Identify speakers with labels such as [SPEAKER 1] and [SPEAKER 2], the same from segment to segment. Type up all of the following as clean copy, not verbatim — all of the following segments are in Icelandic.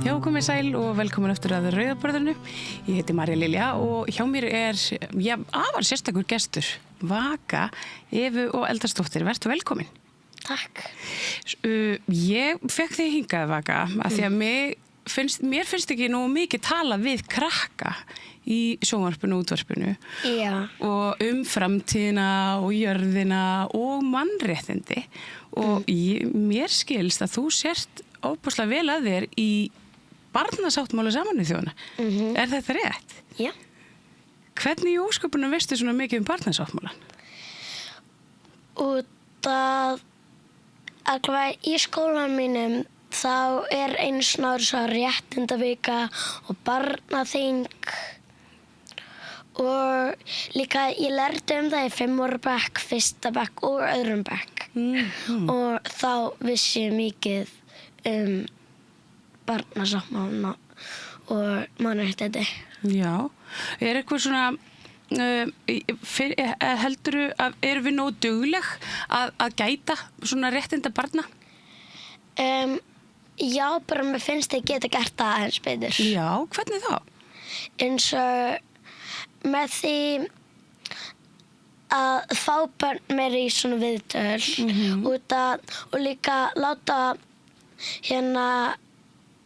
[SPEAKER 1] Já, komið sæl og velkomin eftir að Rauðaborðinu. Ég heiti Marja Lilja og hjá mér afar sérstakur gestur, Vaka, Evu og Eldastóttir. Vertu velkomin.
[SPEAKER 2] Takk.
[SPEAKER 1] Ég fekk þig hingað, Vaka, af því að mér finnst ekki nú mikið tala við krakka í sjónvarpinu og útvarpinu.
[SPEAKER 2] Já.
[SPEAKER 1] Og framtíðina og jörðina og mannréttindi. Og mér skilst að þú sért óbúslega vel að þér í barnasáttmála Sameinuðu þjóðanna. Er þetta rétt?
[SPEAKER 2] Já.
[SPEAKER 1] Hvernig í ósköpunum veistu svona mikið um barnasáttmálan?
[SPEAKER 2] Út að allavega í skólanum mínum þá einu svona svo réttindavika og barnaþing og líka ég lærði það í 5 ára bekk, 1. bekk og 2. bekk og þá vissi ég mikið barnasáttmálana og mannréttindi.
[SPEAKER 1] Já, eitthvað svona heldurðu að erum við nógu dugleg að gæta svona réttinda barna?
[SPEAKER 2] Já, bara mér finnst ég geta gert það aðeins betur.
[SPEAKER 1] Já, hvernig þá?
[SPEAKER 2] Eins og með því að fá börn meira í svona viðtöl og líka láta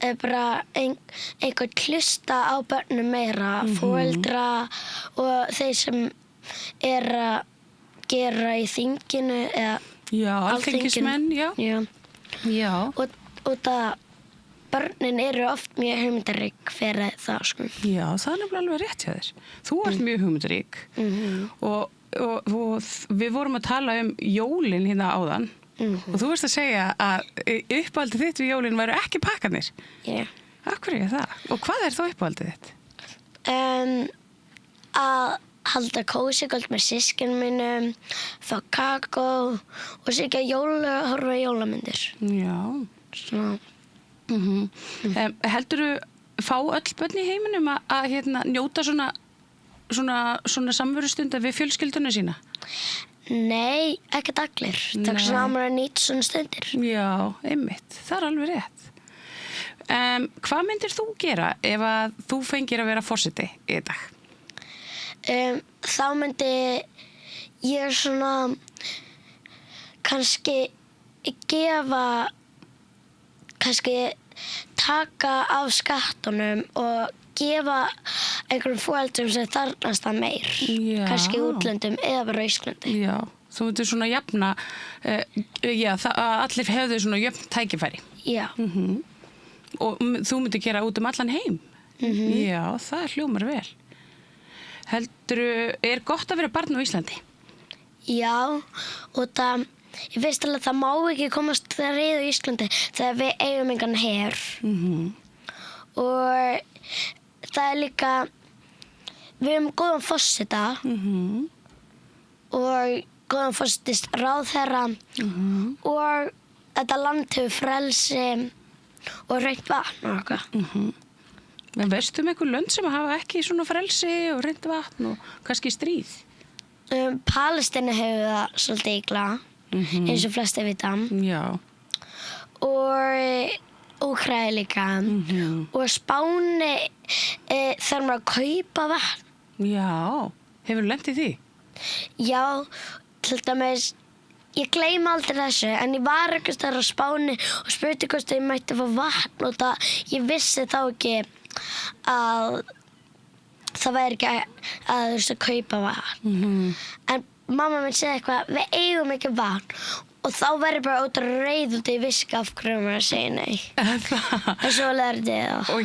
[SPEAKER 2] bara einhvern hlusta á börnum meira, foreldra og þeir sem að gera í þinginu eða
[SPEAKER 1] alþingismenn, já. Já.
[SPEAKER 2] Og það börnin eru oft mjög hugmyndarík fyrir það, sko.
[SPEAKER 1] Já, það er nefnilega alveg rétt hjá þér. Þú ert mjög hugmyndarík og við vorum að tala jólin hérna áðan. Og þú veist að segja að uppáhaldið þitt við jólin væru ekki pakkarnir.
[SPEAKER 2] Já.
[SPEAKER 1] Af hverju er það? Og hvað er þá uppáhaldið þitt?
[SPEAKER 2] Að halda kósigöld með systkinum mínum, fá kakó og sitja horfa jólamyndir.
[SPEAKER 1] Já.
[SPEAKER 2] Svona.
[SPEAKER 1] Heldurðu fá öll börn í heiminum að njóta svona samverustunda við fjölskylduna sína?
[SPEAKER 2] Nei, ekkert allir. Það er svona að nýta svona stundir.
[SPEAKER 1] Já, einmitt. Það er alveg rétt. Hvað myndir þú gera ef að þú fengir að vera forseti í dag?
[SPEAKER 2] Þá myndi ég svona kannski taka af skattunum og gefa einhverjum foreldrum sem þarfnast það meir.
[SPEAKER 1] Já.
[SPEAKER 2] Kannski útlöndum eða bara Íslandi.
[SPEAKER 1] Já, þú myndir svona jafna, að allir hefðu svona jöfn tækifæri.
[SPEAKER 2] Já.
[SPEAKER 1] Og þú myndir gera út allan heim. Já, það hljómar vel. Er gott að vera barn á Íslandi?
[SPEAKER 2] Já, og ég veist alveg að það má ekki komast stríð á Íslandi þegar við eigum engan her. Og það líka, við höfum góðan forseta og góðan forsætisráðherra og þetta land hefur frelsi og hreint vatn og eitthvað.
[SPEAKER 1] En veistu einhver lönd sem hafa ekki svona frelsi og hreint vatn og kannski stríð?
[SPEAKER 2] Palestína hefur það svolítið illa, eins og flestir vita.
[SPEAKER 1] Já.
[SPEAKER 2] Og Úkraína líka. Og Spáni þarf maður að kaupa vatn.
[SPEAKER 1] Já, hefur lent í því?
[SPEAKER 2] Já, til dæmis, ég gleymi aldrei þessu, en ég var einhvers staðar á Spáni og spurði hvort ég mætti fá vatn og ég vissi þá ekki að það væri ekki að þú veist að kaupa vatn. En mamma minn segði eitthvað, við eigum ekki vatn. Og þá verður bara ótrúlega reið út ég vissi ekki af hverju maður að segja nei. Og svo lærði ég það. Og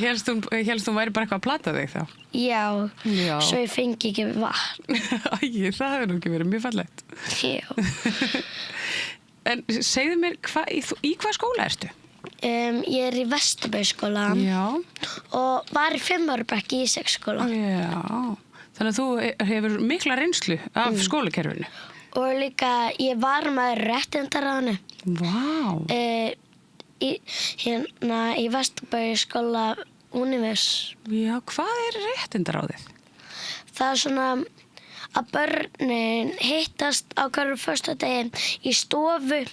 [SPEAKER 1] hélst hún væri bara eitthvað að plata þig þá?
[SPEAKER 2] Já, svo ég fengi ekki vatn.
[SPEAKER 1] Það hefur nú ekki verið mjög fallegt.
[SPEAKER 2] Já.
[SPEAKER 1] En segðu mér, í hvað skóla ertu?
[SPEAKER 2] Ég í Vesturbæjarskóla.
[SPEAKER 1] Já.
[SPEAKER 2] Og var í 5 ára bekk í Ísaksskóla.
[SPEAKER 1] Já, þannig að þú hefur mikla reynslu af skólakerfinu.
[SPEAKER 2] Og líka, ég var með réttindaráðinu.
[SPEAKER 1] Vá.
[SPEAKER 2] Í Vesturbæjarskóla Univers.
[SPEAKER 1] Já, hvað er réttindaráðið?
[SPEAKER 2] Það er svona að börnin hittast á hverju föstudegi í stofu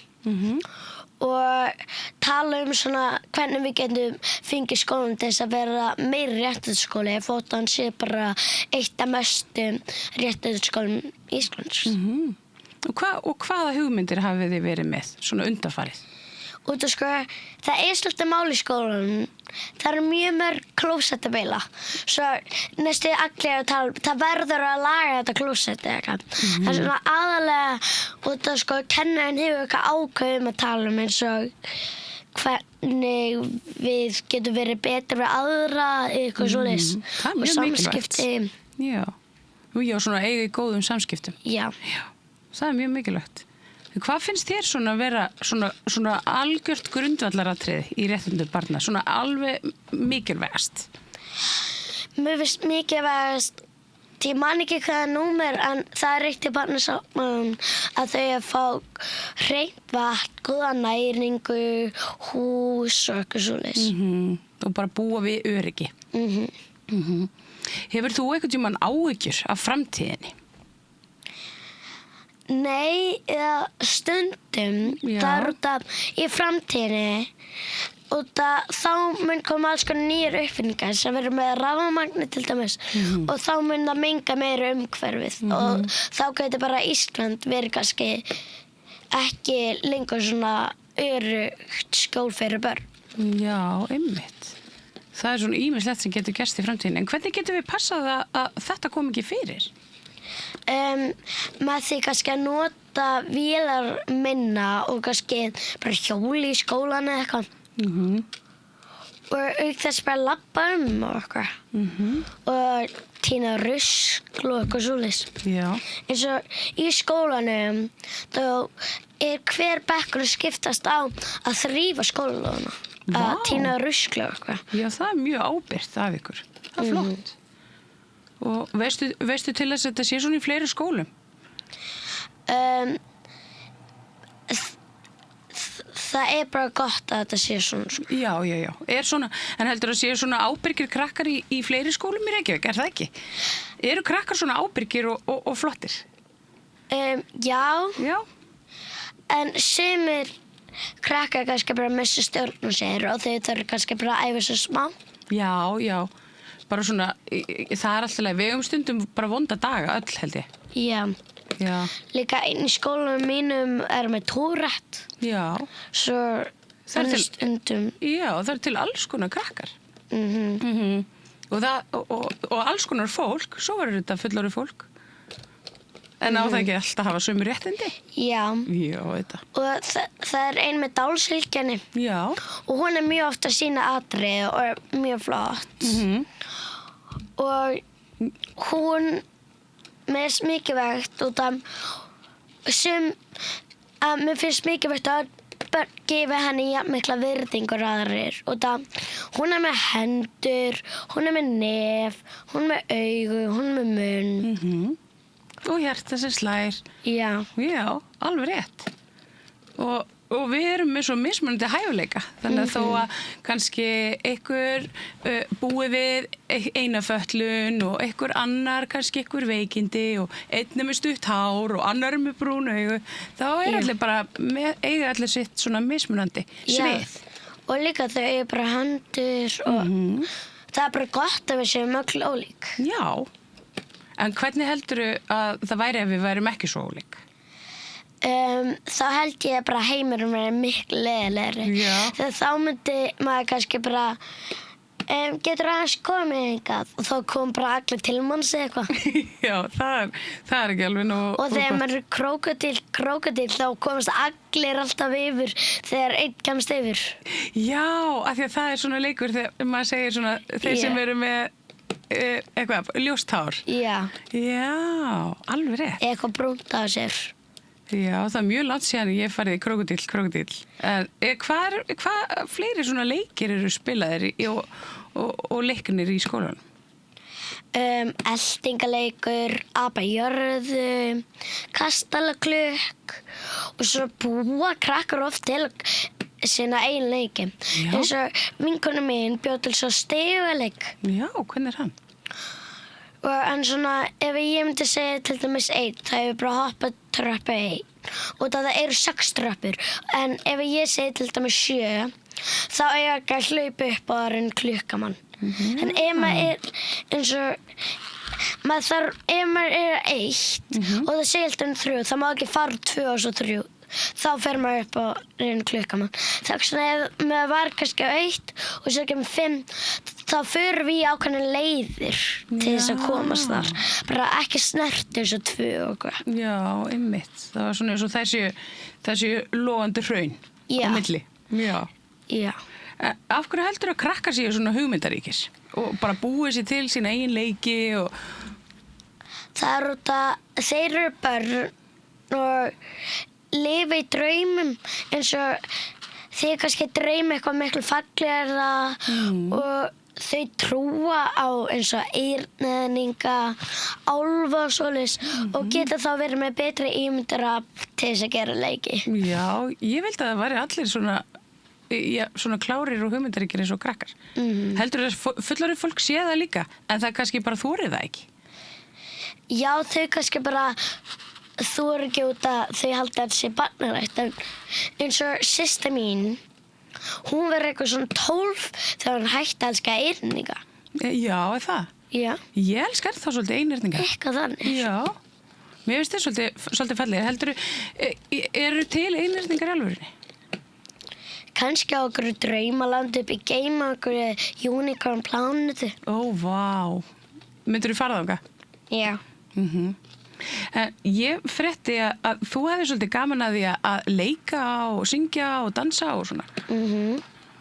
[SPEAKER 2] og tala svona hvernig við getum fengið skólann til þess að vera meiri réttindskóli þótt hann sé bara eitt af mestum réttindskólum Íslands.
[SPEAKER 1] Og hvaða hugmyndir hafið þið verið með svona undanfarið?
[SPEAKER 2] Út af sko, það svolítið mál í skólanum. Það mjög mörg klósett að bila. Svo næstu allir að tala, það verður að laga þetta klósett eitthvað. Það er svona aðalega, út af sko, kennarinn hefur eitthvað ákveðum að tala eins og hvernig við getum verið betur við aðra, eitthvað svoleiðis.
[SPEAKER 1] Það
[SPEAKER 2] og
[SPEAKER 1] mjög
[SPEAKER 2] samskipti.
[SPEAKER 1] Já, svona eiga í góðum samskiptum.
[SPEAKER 2] Já.
[SPEAKER 1] Það mjög mikilvægt. Hvað finnst þér svona að vera svona algjört grundvallaratriði í réttindum barna? Svona alveg mikilvægast?
[SPEAKER 2] Mér finnst mikilvægast, ég man ekki hvaða númer, en það eitt í barnasáttmálanum að þau að fá hreint vatn, góða næringu, hús og eitthvað svoleiðis.
[SPEAKER 1] Og bara búa við öryggi. Hefur þú einhvern tímann áhyggjur af framtíðinni?
[SPEAKER 2] Nei, eða stundum.
[SPEAKER 1] Já.
[SPEAKER 2] Það er út af í framtíðinni og þá mun koma alls konar nýjar uppfinningar sem verður með rafmagni til dæmis og þá mun það menga meira umhverfið og þá getur bara Ísland verið kannski ekki lengur svona öruggt skjól fyrir börn.
[SPEAKER 1] Já, einmitt. Það er svona ýmislegt sem getur gerst í framtíðinni. En hvernig getum við passað að þetta kom ekki fyrir?
[SPEAKER 2] Með því kannski að nota vélar minna og kannski bara hjóli í skólan eða eitthvað. Og auk þess bara labba og eitthvað. Og tína rusl og eitthvað svoleiðis.
[SPEAKER 1] Já.
[SPEAKER 2] Eins og í skólanum þá hver bekkur að skiptast á að þrífa skólalóðina. Að tína rusl og eitthvað.
[SPEAKER 1] Já, það er mjög ábyrgt af ykkur. Það er flott. Og veistu til þess að þetta sé svona í fleiri skólum?
[SPEAKER 2] Það bara gott að þetta sé svona.
[SPEAKER 1] Já. Er svona, en heldur að sé svona ábyrgir krakkar í fleiri skólum í Reykjavík, er það ekki? Eru krakkar svona ábyrgir og flottir?
[SPEAKER 2] Já. En sumir krakkar kannski bara missa stjórn á sér og þau þarf kannski bara að æfa svo smá.
[SPEAKER 1] Já. Bara svona, það er alltaf leið, við höfum stundum bara vonda daga öll, held ég.
[SPEAKER 2] Já. Líka einn í skólanum mínum er með Tourette.
[SPEAKER 1] Já.
[SPEAKER 2] Svo stundum.
[SPEAKER 1] Já, það er til alls konar krakkar. Og alls konar fólk, svo verður þetta fullorðið fólk. En á það ekki alltaf að hafa sömu réttindi?
[SPEAKER 2] Já.
[SPEAKER 1] Já, þetta.
[SPEAKER 2] Og það er ein með Downs-fylgjenni.
[SPEAKER 1] Já.
[SPEAKER 2] Og hún er mjög oft að sýna atriði og er mjög flott. Og hún með mikilvægt út af mér finnst mikilvægt að börn gefa henni jafnmikla virðingur aðrir og hún er með hendur, hún er með nef, hún er með augu, hún er með munn.
[SPEAKER 1] Og hjarta sem slær.
[SPEAKER 2] Já,
[SPEAKER 1] alveg rétt. Og við erum með svo mismunandi hæfileika. Þannig að þó að kannski einhver búi við eina fötlun og einhver annar kannski einhver veikindi og einn er með stutt hár og annar er með brún augu, þá allir bara eiga allir sitt svona mismunandi svið.
[SPEAKER 2] Og líka þau eiga bara hendur og það er bara gott að við séum öll ólík.
[SPEAKER 1] Já. En hvernig heldurðu að það væri ef við værum ekki svo ólík?
[SPEAKER 2] Þá held ég bara heimurinn verið miklu leiðilegri. Þegar þá myndi maður kannski bara getur aðeins komið hingað og þá kom bara allir til manns eða eitthvað.
[SPEAKER 1] Já, það er ekki alveg nóg.
[SPEAKER 2] Og þegar maður er krókódíll þá komast allir alltaf yfir þegar einn kemst yfir.
[SPEAKER 1] Já, af því að það er svona leikur þegar maður segir svona þeir sem eru með eitthvað, ljóst hár.
[SPEAKER 2] Já,
[SPEAKER 1] alveg rétt.
[SPEAKER 2] eitthvað brúnt á sér.
[SPEAKER 1] Já, það er mjög langt síðan ég farið í krókódíll. En hvað fleiri svona leikir eru spilaðir og leiknir í skólanum?
[SPEAKER 2] Eltingaleikur, apa jörðu, kastalaklukk og svo búa krakkar oft til sína eigin leiki. Eins og vinkona mín bjó til svo stigaleik.
[SPEAKER 1] Já, hvernig er hann?
[SPEAKER 2] En svona, ef ég myndi segja til dæmis 1, þá hefur bara hoppað tröppu 1. Og það eru 6 tröppur. En ef ég segi til dæmis 7, þá er ég ekki að hlaupa upp á það klukkamann. En ef maður er eins og, ef maður er 1 og það segir alltaf 3, þá má ekki fara 2 og svo 3. Þá fer maður upp á klukkamann. Þess vegna ef maður var kannski 1 og svo kemur 5, þá förum við í ákveðnar leiðir til þess að komast þar. Bara ekki snerti eins og 2 og eitthvað.
[SPEAKER 1] Já, einmitt. Það var svona eins og þessi logandi hraun á milli. Já.
[SPEAKER 2] Já.
[SPEAKER 1] Af hverju heldur að krakkar séu svona hugmyndaríkis og bara búið sér til sína eigin leiki og...
[SPEAKER 2] Það er út að þeir eru börn og lifa í draumum eins og þeir kannski dreyma eitthvað miklu fallegra og þau trúa á eins og eyrnaðninga, álfa og svoleiðis og geta þá verið með betri ímyndarafl til þess að gera leiki.
[SPEAKER 1] Já, ég vildi að það væri allir svona klárir og hugmyndaríkir eins og krakkar. Heldur að fullorðið fólk sé það líka, en það kannski bara þorir það ekki?
[SPEAKER 2] Já, þau kannski bara þorir ekki út að þau halda að sé barnarækt, en eins og systir mín, hún verður eitthvað svona 12 þegar hún hætti að elska eyrninga.
[SPEAKER 1] Já, er það?
[SPEAKER 2] Já.
[SPEAKER 1] Ég elskar þá svolítið einyrninga.
[SPEAKER 2] Eitthvað þannig.
[SPEAKER 1] Já. Mér finnst þið svolítið fallega. Heldur, eru til einyrningar í alvörinni?
[SPEAKER 2] Kannski á okkur draumalandi upp í geima, okkur unicorn plánetu.
[SPEAKER 1] Ó, vá. Myndirðu fara þangað?
[SPEAKER 2] Já.
[SPEAKER 1] Ég frétti að þú hefði svolítið gaman að því að leika og syngja og dansa og svona.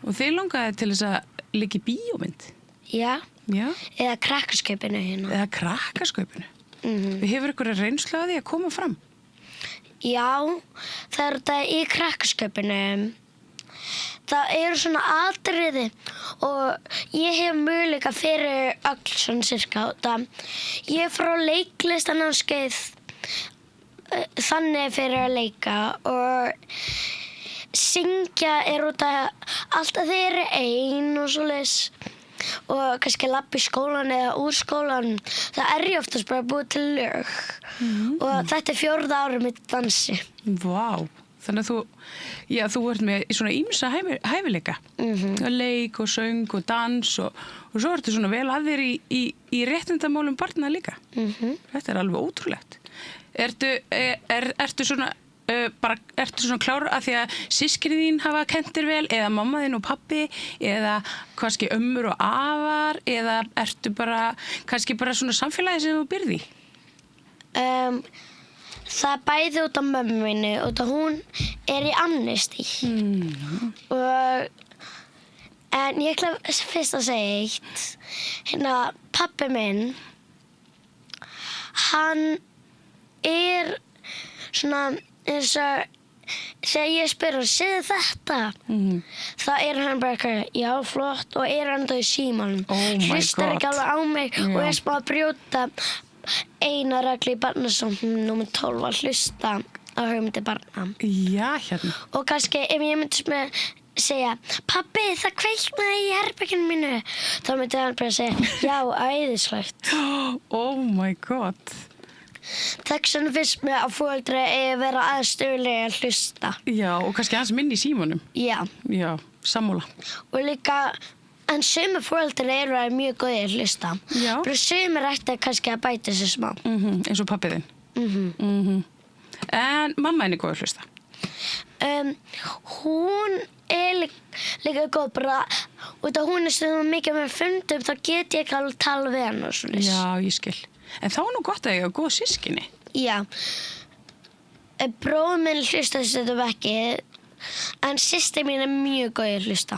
[SPEAKER 1] Og þið langaði til þess að leika í bíómynd.
[SPEAKER 2] Já.
[SPEAKER 1] Já.
[SPEAKER 2] Eða krakkaskaupinu hérna.
[SPEAKER 1] Eða krakkaskaupinu. Hefur ykkur reynslu að því að koma fram?
[SPEAKER 2] Já, það er þetta í krakkaskaupinu. Það eru svona atriði og ég hef möguleika fyrir öll svona cirka. Ég er frá leiklistanámskeið þannig fyrir að leika og syngja er út að alltaf þeir eru ein og svoleiðis og kannski labba í skólan eða úr skólan. Það er ég oftast bara búið til lög og þetta er 4. árið mitt dansi.
[SPEAKER 1] Vá. Þannig að þú ert með svona ýmsa hæfileika. Leik og söng og dans og svo ertu svona vel að þér í réttindamálum barna líka. Þetta er alveg ótrúlegt. Ertu svona klár að því að systkini þín hafa kennt þér vel eða mamma þín og pabbi eða kannski ömmur og afar eða ertu kannski bara svona samfélagi sem þú byrði í?
[SPEAKER 2] Það er bæði út af mömmu minni, út af hún er í Amnesty. En ég ætla fyrst að segja eitt. Hérna, pabbi minn, hann er svona eins og þegar ég spyr hann, segðu þetta? Þá er hann bara eitthvað, já, flott, og er hann þá í símanum. Hlustar ekki alveg á mig og er smá að brjóta eina reglu í barnasáttmálanum númer 12 að hlusta á hugmyndir barna.
[SPEAKER 1] Já, hérna.
[SPEAKER 2] Og kannski ef ég myndi segja, pabbi, það kveiknaði í herberginu mínu, þá myndi hann bara segja, já, æðislegt.
[SPEAKER 1] Oh my god.
[SPEAKER 2] Þess vegna finnst mér að foreldrar eigi að vera aðstöðulega að hlusta.
[SPEAKER 1] Já, og kannski aðeins minni í símanum.
[SPEAKER 2] Já.
[SPEAKER 1] Já, sammála.
[SPEAKER 2] Og líka, en sumir foreldrar eru mjög góðir að hlusta.
[SPEAKER 1] Já.
[SPEAKER 2] Bara sumir ætti kannski að bæta sér smá.
[SPEAKER 1] Eins og pabbi þinn. En mamma henni góð að hlusta?
[SPEAKER 2] Hún er líka góð bara, út af hún er stundum mikið með fundum, þá get ég ekki alveg tala við hann og svona.
[SPEAKER 1] Já, ég skil. En þá er nú gott að ég hafa góð systkini.
[SPEAKER 2] Já. Bróðir minn hlusta þetta ekki, en systir mín er mjög góð að hlusta.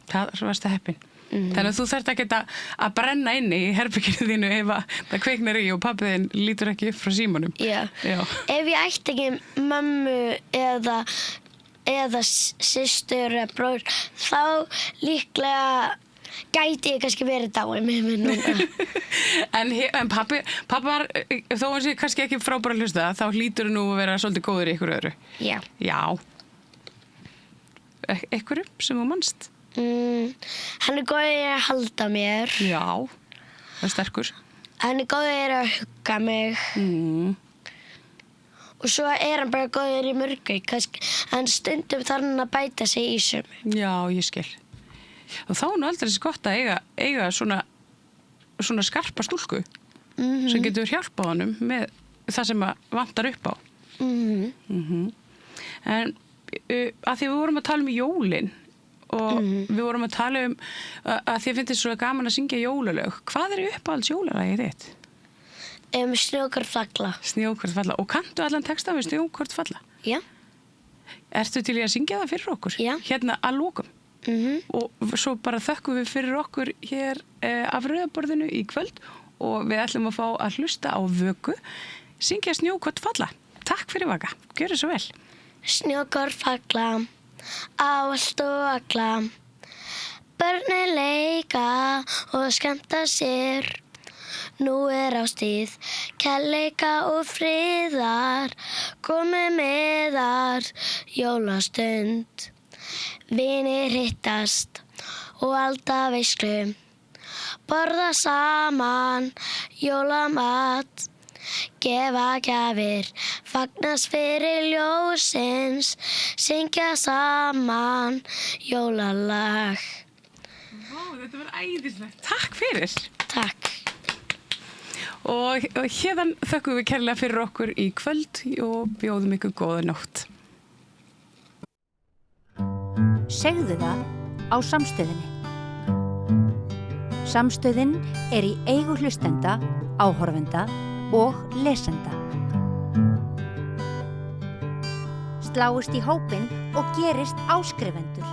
[SPEAKER 1] Það varst að heppin. Þannig að þú þarft ekki að brenna inni í herberginu þínu ef það kveiknar í og pabbi þinn lítur ekki upp frá símanum.
[SPEAKER 2] Já. Ef ég ætti ekki mömmu eða systur eða bróður, þá líklega gæti ég kannski verið dáin með mér núna.
[SPEAKER 1] En pabbi, þó hann sé kannski ekki frábæra að hlusta, þá hlýtur nú að vera svolítið góður í ykkur öðru.
[SPEAKER 2] Já.
[SPEAKER 1] Já. Ykkur sem þú manst?
[SPEAKER 2] Hann er góður að halda mér.
[SPEAKER 1] Já, það er sterkur.
[SPEAKER 2] Hann er góður að hugga mig. Og svo er hann bara góður í mörgu, kannski. En stundum þarf hann að bæta sig í sömu.
[SPEAKER 1] Já, ég skil. Og þá er nú aldrei svo gott að eiga svona skarpa stúlku sem getur hjálpað honum með það sem vantar upp á. En að því við vorum að tala um jólin og við vorum að tala um að því finnst þið svo gaman að syngja jólalög. Hvað er uppáhalds jólalagið þitt?
[SPEAKER 2] Snjókorn falla.
[SPEAKER 1] Snjókorn falla. Og kanntu allan texta við Snjókorn falla?
[SPEAKER 2] Já.
[SPEAKER 1] Ertu til í að syngja það fyrir okkur?
[SPEAKER 2] Já.
[SPEAKER 1] Hérna að lokum. Og svo bara þökkum við fyrir okkur hér af rauðaborðinu í kvöld og við ætlum að fá að hlusta á Vöku syngja Snjókorn falla. Takk fyrir Vaka, gjörðu svo vel.
[SPEAKER 2] Snjókorn falla á allt og alla, börnin leika og skemmta sér. Nú er ástíð kærleika og friðar, komið meðar jólastund. Vinir hittast og halda veislu, borða saman jólamat, gefa gjafir, fagnast fyrir ljósins, syngja saman jólalag.
[SPEAKER 1] Vá, þetta var æðislegt. Takk fyrir.
[SPEAKER 2] Takk.
[SPEAKER 1] Og hérðan þökkum við kærlega fyrir okkur í kvöld og bjóðum ykkur góða nótt.
[SPEAKER 3] Segðu það á Samstöðinni. Samstöðin er í eigu hlustenda, áhorfenda og lesenda. Sláist í hópinn og gerist áskrifendur.